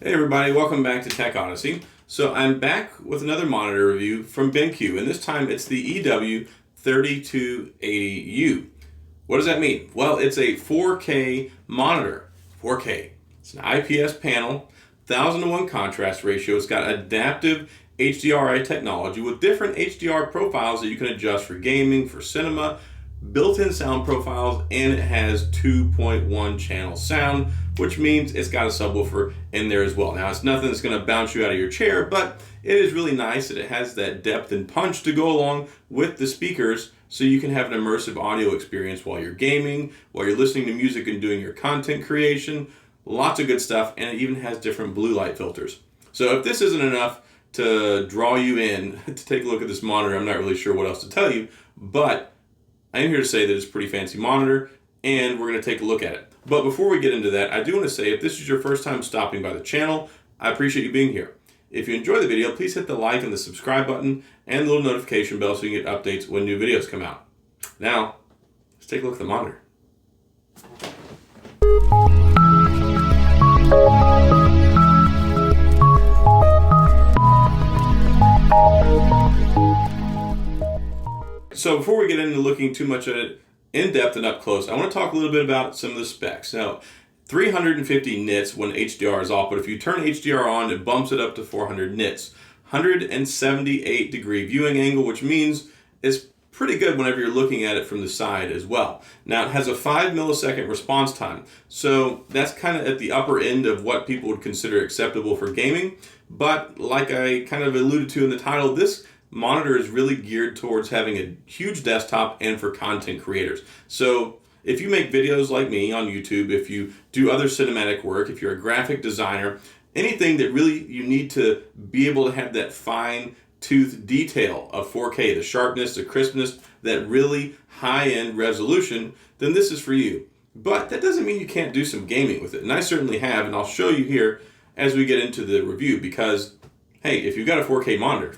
Hey everybody, welcome back to Tech Odyssey. So I'm back with another monitor review from BenQ, and this time it's the EW3280U. What does that mean? Well, it's a 4K monitor. 4K. It's an IPS panel, 1000:1 contrast ratio. It's got adaptive HDRI technology with different HDR profiles that you can adjust for gaming, for cinema, built-in sound profiles, and it has 2.1 channel sound, which means it's got a subwoofer in there as well. Now, it's nothing that's going to bounce you out of your chair, but it is really nice that it has that depth and punch to go along with the speakers, so you can have an immersive audio experience while you're gaming, while you're listening to music and doing your content creation. Lots of good stuff, and it even has different blue light filters. So if this isn't enough to draw you in to take a look at this monitor, I'm not really sure what else to tell you, but I am here to say that it's a pretty fancy monitor, and we're going to take a look at it. But before we get into that, I do want to say if this is your first time stopping by the channel, I appreciate you being here. If you enjoy the video, please hit the like and the subscribe button and the little notification bell so you get updates when new videos come out. Now, let's take a look at the monitor. So before we get into looking too much at it in depth and up close, I want to talk a little bit about some of the specs. Now, 350 nits when HDR is off, but if you turn HDR on, it bumps it up to 400 nits. 178 degree viewing angle, which means it's pretty good whenever you're looking at it from the side as well. Now, it has a 5 millisecond response time, so that's kind of at the upper end of what people would consider acceptable for gaming. But like I kind of alluded to in the title, this monitor is really geared towards having a huge desktop and for content creators. So if you make videos like me on YouTube, if you do other cinematic work, if you're a graphic designer, anything that really you need to be able to have that fine tooth detail of 4K, the sharpness, the crispness, that really high-end resolution, then this is for you. But that doesn't mean you can't do some gaming with it, and I certainly have, and I'll show you here as we get into the review, because hey, if you've got a 4K monitor,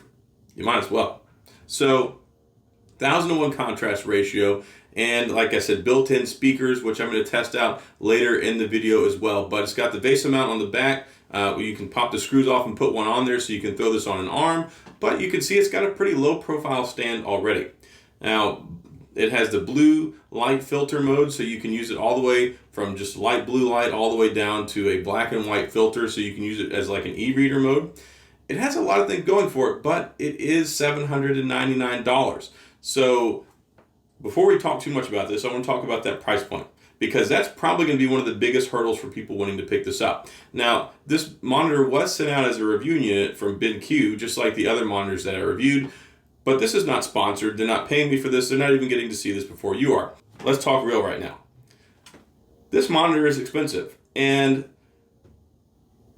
you might as well. So 1000:1 contrast ratio, and like I said, built-in speakers, which I'm going to test out later in the video as well. But it's got the VESA mount on the back. You can pop the screws off and put one on there, so you can throw this on an arm. But you can see it's got a pretty low-profile stand already. Now, it has the blue light filter mode, so you can use it all the way from just light blue light all the way down to a black and white filter, so you can use it as like an e-reader mode. It has a lot of things going for it, but it is $799. So before we talk too much about this, I want to talk about that price point, because that's probably going to be one of the biggest hurdles for people wanting to pick this up. Now, this monitor was sent out as a review unit from BenQ, just like the other monitors that I reviewed, but this is not sponsored. They're not paying me for this. They're not even getting to see this before you are. Let's talk real right now. This monitor is expensive, and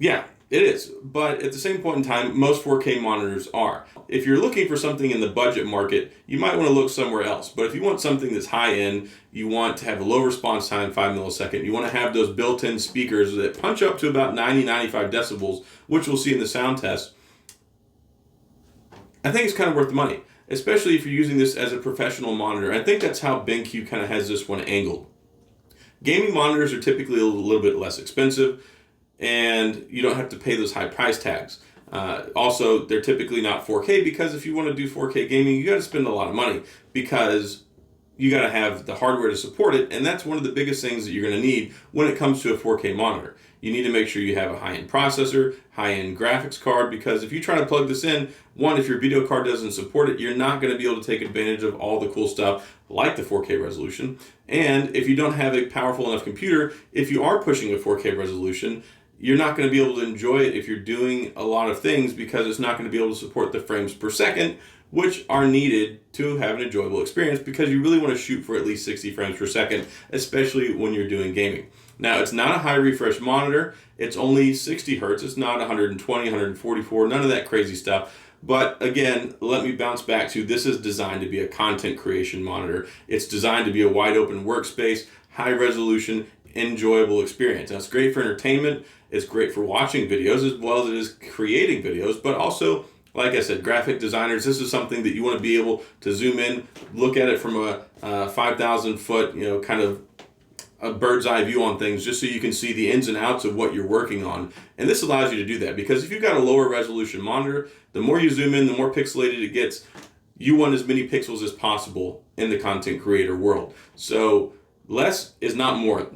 yeah, it is, but at the same point in time, most 4K monitors are. If you're looking for something in the budget market, you might want to look somewhere else. But if you want something that's high-end, you want to have a low response time, 5 millisecond, you want to have those built-in speakers that punch up to about 90-95 decibels, which we'll see in the sound test, I think it's kind of worth the money, especially if you're using this as a professional monitor. I think that's how BenQ kind of has this one angled. Gaming monitors are typically a little bit less expensive, and you don't have to pay those high price tags. Also, they're typically not 4K, because if you want to do 4K gaming, you got to spend a lot of money, because you got to have the hardware to support it, and that's one of the biggest things that you're going to need when it comes to a 4K monitor. You need to make sure you have a high-end processor, high-end graphics card, because if you try to plug this in, one, if your video card doesn't support it, you're not going to be able to take advantage of all the cool stuff like the 4K resolution. And if you don't have a powerful enough computer, if you are pushing a 4K resolution, you're not going to be able to enjoy it if you're doing a lot of things, because it's not going to be able to support the frames per second, which are needed to have an enjoyable experience, because you really want to shoot for at least 60 frames per second, especially when you're doing gaming. Now, it's not a high refresh monitor. It's only 60 hertz. It's not 120, 144, none of that crazy stuff. But again, let me bounce back to, this is designed to be a content creation monitor. It's designed to be a wide open workspace, high resolution, enjoyable experience. Now, it's great for entertainment. It's great for watching videos as well as it is creating videos, but also, like I said, graphic designers, this is something that you want to be able to zoom in, look at it from a 5,000 foot, kind of a bird's eye view on things just so you can see the ins and outs of what you're working on. And this allows you to do that because if you've got a lower resolution monitor, the more you zoom in, the more pixelated it gets. You want as many pixels as possible in the content creator world. So less is not more.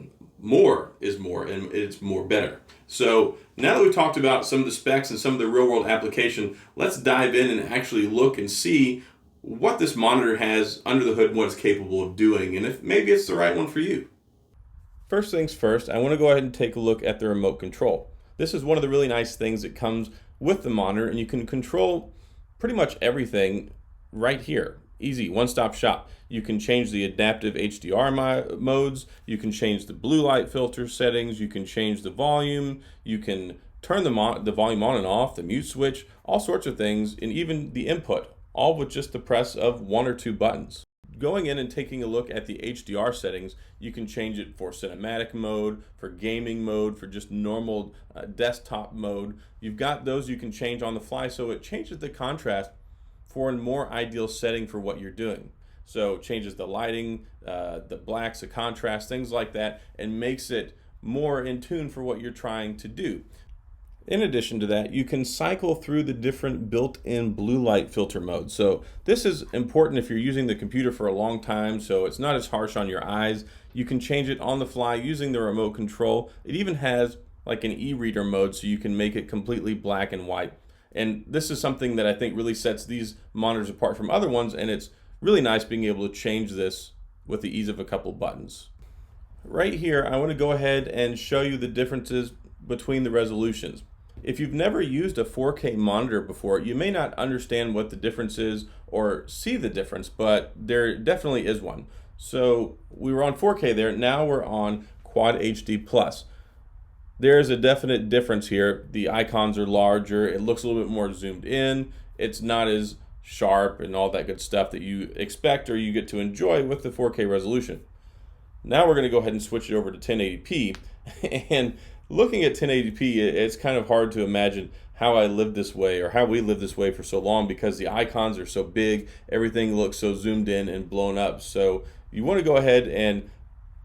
More is more, and it's more better. So now that we've talked about some of the specs and some of the real world application, let's dive in and actually look and see what this monitor has under the hood and what it's capable of doing, and if maybe it's the right one for you. First things first, I want to go ahead and take a look at the remote control. This is one of the really nice things that comes with the monitor, and you can control pretty much everything right here. Easy, one-stop shop. You can change the adaptive HDR modes, you can change the blue light filter settings, you can change the volume, you can turn the volume on and off, the mute switch, all sorts of things, and even the input, all with just the press of one or two buttons. Going in and taking a look at the HDR settings, you can change it for cinematic mode, for gaming mode, for just normal desktop mode. You've got those you can change on the fly, so it changes the contrast for a more ideal setting for what you're doing. So it changes the lighting, the blacks, the contrast, things like that, and makes it more in tune for what you're trying to do. In addition to that, you can cycle through the different built-in blue light filter modes. So this is important if you're using the computer for a long time, so it's not as harsh on your eyes. You can change it on the fly using the remote control. It even has like an e-reader mode, so you can make it completely black and white. And this is something that I think really sets these monitors apart from other ones, and it's really nice being able to change this with the ease of a couple buttons. Right here, I want to go ahead and show you the differences between the resolutions. If you've never used a 4K monitor before, you may not understand what the difference is or see the difference, but there definitely is one. So we were on 4K there, now we're on Quad HD Plus. There's a definite difference here. The icons are larger, it looks a little bit more zoomed in, it's not as sharp and all that good stuff that you expect or you get to enjoy with the 4K resolution. Now we're going to go ahead and switch it over to 1080p, and looking at 1080p, it's kind of hard to imagine how I lived this way or how we lived this way for so long because the icons are so big, everything looks so zoomed in and blown up. So you want to go ahead and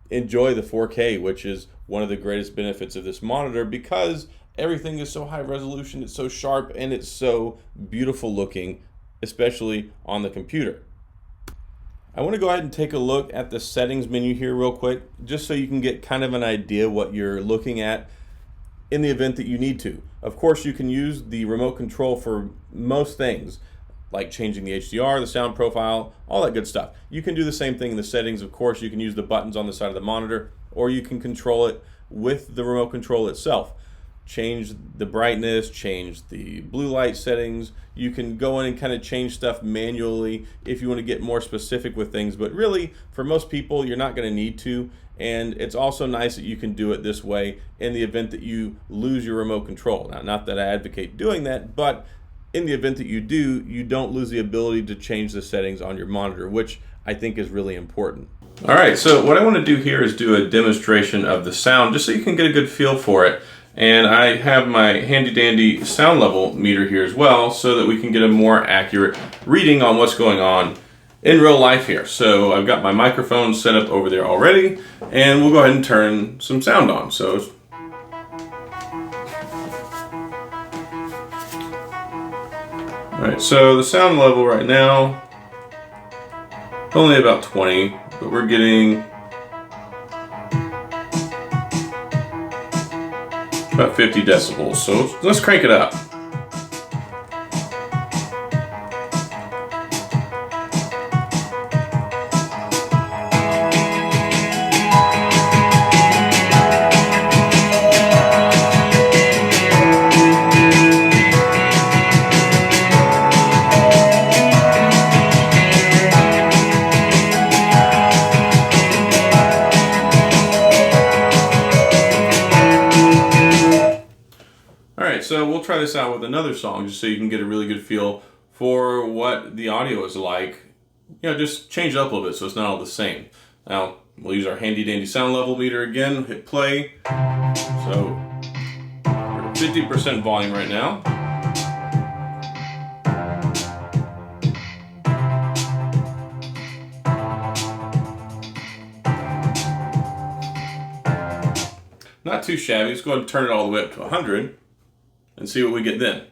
enjoy the 4K, which is one of the greatest benefits of this monitor because everything is so high resolution, it's so sharp, and it's so beautiful looking, especially on the computer. I want to go ahead and take a look at the settings menu here real quick, just so you can get kind of an idea what you're looking at in the event that you need to. Of course, you can use the remote control for most things, like changing the HDR, the sound profile, all that good stuff. You can do the same thing in the settings. Of course, you can use the buttons on the side of the monitor, or you can control it with the remote control itself. Change the brightness, change the blue light settings. You can go in and kind of change stuff manually if you want to get more specific with things, but really for most people you're not going to need to, and it's also nice that you can do it this way in the event that you lose your remote control. Now, not that I advocate doing that, but in the event that you do, you don't lose the ability to change the settings on your monitor, which I think is really important. All right, so what I want to do here is do a demonstration of the sound just so you can get a good feel for it. And I have my handy dandy sound level meter here as well so that we can get a more accurate reading on what's going on in real life here. So I've got my microphone set up over there already, and we'll go ahead and turn some sound on. So alright, so the sound level right now only about 20, but we're getting about 50 decibels, so let's crank it up. So we'll try this out with another song just so you can get a really good feel for what the audio is like. You know, just change it up a little bit so it's not all the same. Now, we'll use our handy dandy sound level meter again, hit play. So, we're at 50% volume right now. not too shabby. Let's go ahead and turn it all the way up to 100 and see what we get then.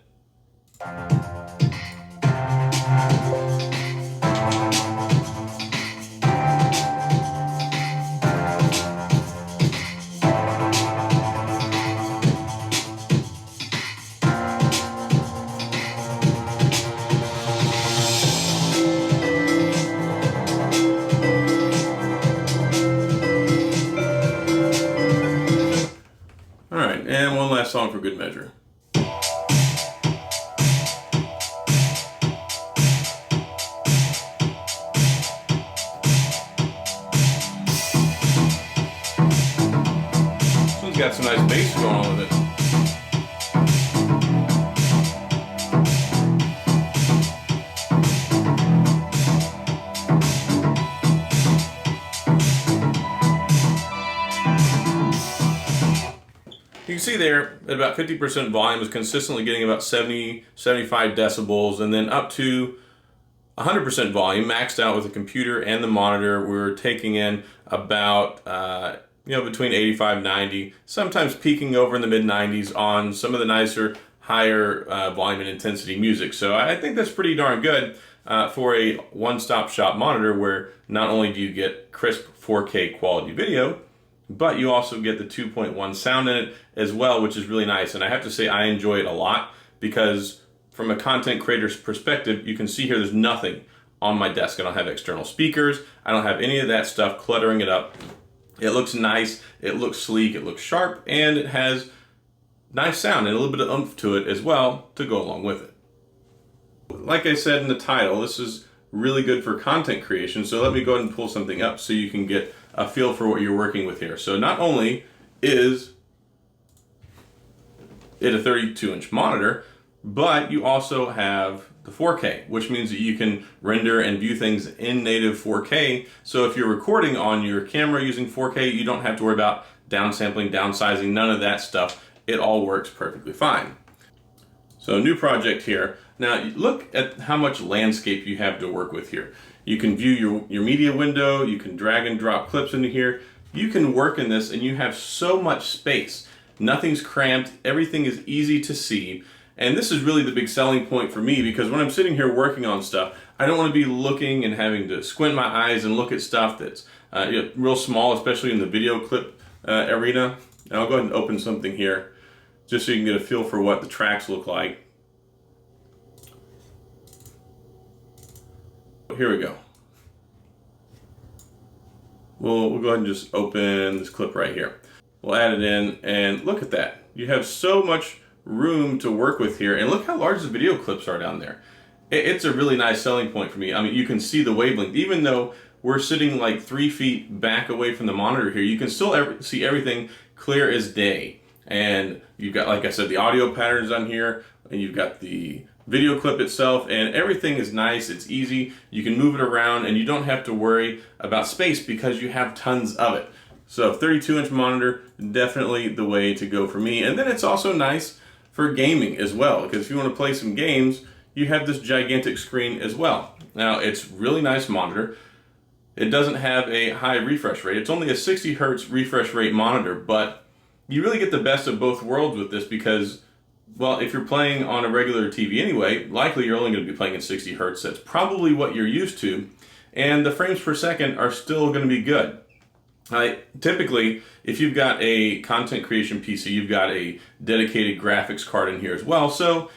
All right, and one last song for good measure. This one's got some nice bass going on with it. You can see there at about 50% volume is consistently getting about 70, 75 decibels, and then up to 100% volume, maxed out with the computer and the monitor, we're taking in about between 85, 90, sometimes peaking over in the mid 90s on some of the nicer, higher volume and intensity music. So I think that's pretty darn good for a one-stop shop monitor where not only do you get crisp 4K quality video, but you also get the 2.1 sound in it as well, which is really nice. And I have to say I enjoy it a lot because from a content creator's perspective, you can see here there's nothing on my desk. I don't have external speakers. I don't have any of that stuff cluttering it up. It looks nice, it looks sleek, it looks sharp, and it has nice sound and a little bit of oomph to it as well to go along with it. Like I said in the title, this is really good for content creation, so let me go ahead and pull something up so you can get a feel for what you're working with here. So not only is it a 32-inch monitor, but you also have the 4K, which means that you can render and view things in native 4K. So if you're recording on your camera using 4K, you don't have to worry about downsampling, downsizing, none of that stuff. It all works perfectly fine. So new project here. Now look at how much landscape you have to work with here. You can view your media window, you can drag and drop clips into here. You can work in this and you have so much space. Nothing's cramped, everything is easy to see. And this is really the big selling point for me because when I'm sitting here working on stuff, I don't want to be looking and having to squint my eyes and look at stuff that's real small, especially in the video clip arena. And I'll go ahead and open something here just so you can get a feel for what the tracks look like. Here we go. We'll go ahead and just open this clip right here. We'll add it in and look at that. You have so much room to work with here, and look how large the video clips are down there. It's a really nice selling point for me. I mean, you can see the wavelength. Even though we're sitting like 3 feet back away from the monitor here, you can still see everything clear as day. And you've got, like I said, the audio patterns on here, and you've got the video clip itself, and everything is nice, it's easy, you can move it around, and you don't have to worry about space because you have tons of it. So 32-inch monitor, definitely the way to go for me. And then it's also nice for gaming as well, because if you want to play some games, you have this gigantic screen as well. Now, it's really nice monitor. It doesn't have a high refresh rate. It's only a 60 hertz refresh rate monitor, but you really get the best of both worlds with this because, well, if you're playing on a regular TV anyway, likely you're only going to be playing at 60 hertz. That's probably what you're used to. And the frames per second are still going to be good. Typically, if you've got a content creation PC, you've got a dedicated graphics card in here as well. So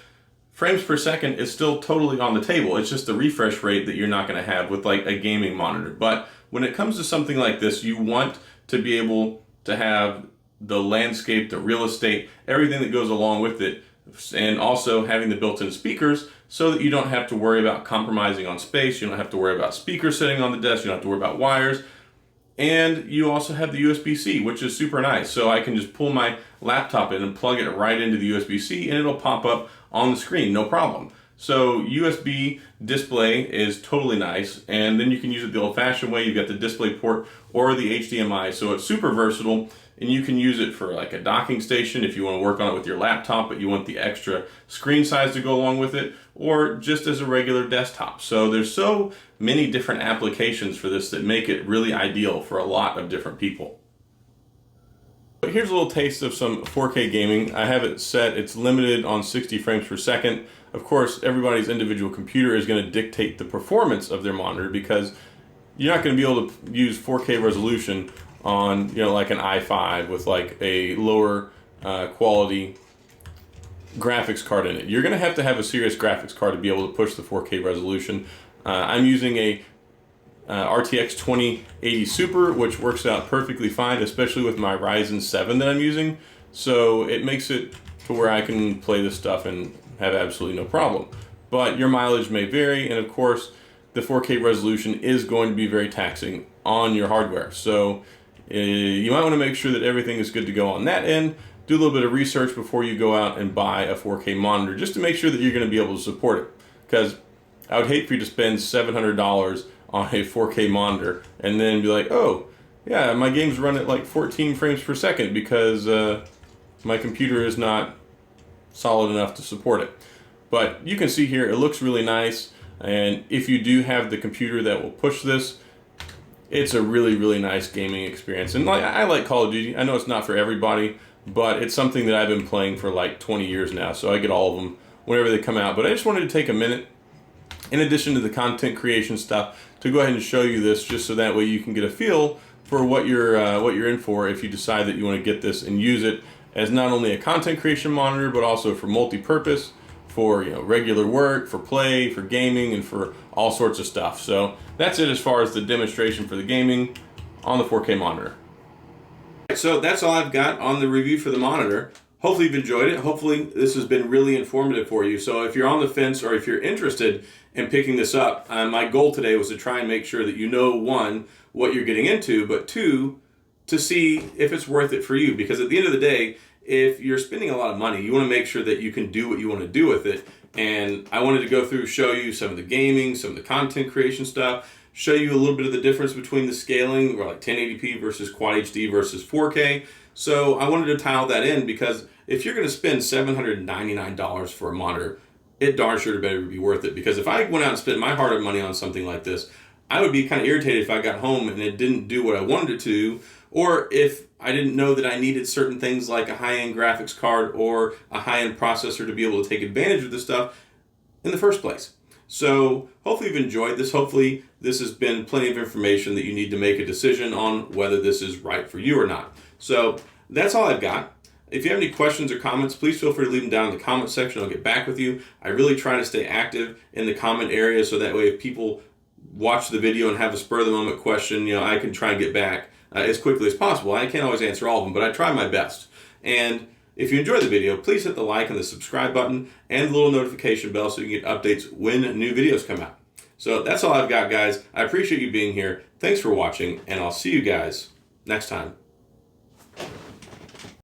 frames per second is still totally on the table. It's just the refresh rate that you're not going to have with like a gaming monitor. But when it comes to something like this, you want to be able to have the landscape, the real estate, everything that goes along with it, and also having the built-in speakers so that you don't have to worry about compromising on space. You don't have to worry about speakers sitting on the desk. You don't have to worry about wires. And you also have the USB-C, which is super nice. So I can just pull my laptop in and plug it right into the USB-C and it'll pop up on the screen, no problem. So USB display is totally nice. And then you can use it the old-fashioned way. You've got the display port or the HDMI. So it's super versatile. And you can use it for like a docking station if you want to work on it with your laptop, but you want the extra screen size to go along with it, or just as a regular desktop. So there's so many different applications for this that make it really ideal for a lot of different people. But here's a little taste of some 4K gaming. I have it set, it's limited on 60 frames per second. Of course, everybody's individual computer is going to dictate the performance of their monitor, because you're not going to be able to use 4K resolution on, you know, like an i5 with like a lower quality graphics card in it. You're going to have a serious graphics card to be able to push the 4K resolution. I'm using a RTX 2080 Super, which works out perfectly fine, especially with my Ryzen 7 that I'm using. So it makes it to where I can play this stuff and have absolutely no problem. But your mileage may vary, and of course, the 4K resolution is going to be very taxing on your hardware. So you might want to make sure that everything is good to go on that end. Do a little bit of research before you go out and buy a 4K monitor, just to make sure that you're going to be able to support it. Because I would hate for you to spend $700 on a 4K monitor and then be like, oh, yeah, my games run at like 14 frames per second because my computer is not solid enough to support it. But you can see here, it looks really nice. And if you do have the computer that will push this, it's a really, really nice gaming experience. And I like Call of Duty. I know it's not for everybody, but it's something that I've been playing for like 20 years now, so I get all of them whenever they come out. But I just wanted to take a minute, in addition to the content creation stuff, to go ahead and show you this, just so that way you can get a feel for what you're in for if you decide that you want to get this and use it as not only a content creation monitor, but also for multi-purpose, for, you know, regular work, for play, for gaming, and for all sorts of stuff. So that's it as far as the demonstration for the gaming on the 4K monitor. So that's all I've got on the review for the monitor. Hopefully you've enjoyed it. Hopefully this has been really informative for you. So if you're on the fence, or if you're interested in picking this up, my goal today was to try and make sure that you know, one, what you're getting into, but two, to see if it's worth it for you. Because at the end of the day, if you're spending a lot of money, you want to make sure that you can do what you want to do with it. And I wanted to go through, show you some of the gaming, some of the content creation stuff, show you a little bit of the difference between the scaling, or like 1080p versus Quad HD versus 4K. So I wanted to tie all that in, because if you're going to spend $799 for a monitor, it darn sure better be worth it. Because if I went out and spent my hard-earned money on something like this, I would be kind of irritated if I got home and it didn't do what I wanted it to, or if I didn't know that I needed certain things like a high-end graphics card or a high-end processor to be able to take advantage of this stuff in the first place. So hopefully you've enjoyed this. Hopefully this has been plenty of information that you need to make a decision on whether this is right for you or not. So that's all I've got. If you have any questions or comments, please feel free to leave them down in the comment section. I'll get back with you. I really try to stay active in the comment area, so that way if people watch the video and have a spur of the moment question, you know, I can try and get back as quickly as possible. I can't always answer all of them, but I try my best. And if you enjoyed the video, please hit the like and the subscribe button and the little notification bell so you can get updates when new videos come out. So that's all I've got, guys. I appreciate you being here. Thanks for watching, and I'll see you guys next time.